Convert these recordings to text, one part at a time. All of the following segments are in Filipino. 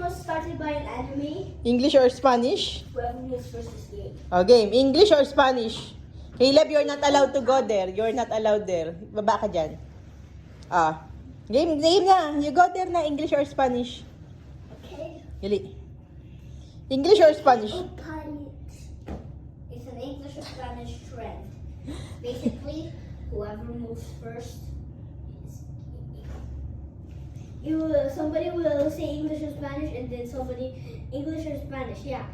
was started by an anime. English or Spanish? Whoever wins first is game. Oh, game. English or Spanish? Caleb, you're not allowed to go there. You're not allowed there. Baba ka dyan. Ah. Game na. You go there na. English or Spanish? Okay. Yuli. English or Spanish? It's an English or Spanish trend. Basically, whoever moves first is somebody will say English or Spanish, and then somebody English or Spanish. Yeah.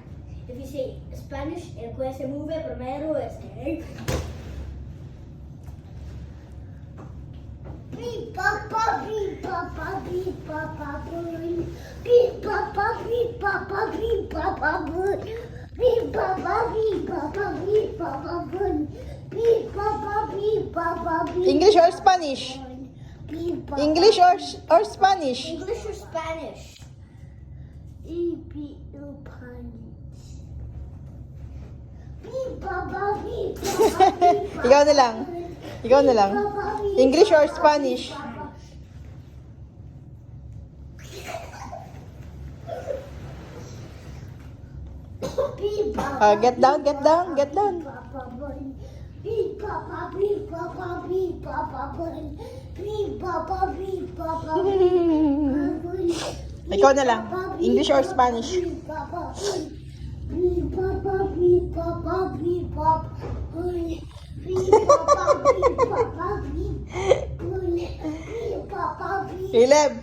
If you say Spanish, el que se mueve primero es él. Beep papa, beep papa, beep papa, boom. Beep papa, beep papa, beep papa, boom. Beep papa, beep papa, beep papa, boom. Beep papa, beep papa, beep. English or Spanish? Beep papa. English or Spanish? English or Spanish? Beep Spanish. Beep papa, beep papa, beep papa. Ikaw na lang. Ikaw na lang. English or Spanish? Get down, get down, get down. Beep papa, beep papa, beep papa, beep papa, beep papa. Ikaw na lang. English or Spanish? Beep papa, beep papa, beep papa, beep papa. Beep papa, beep papa, beep papa, beep papa. Caleb,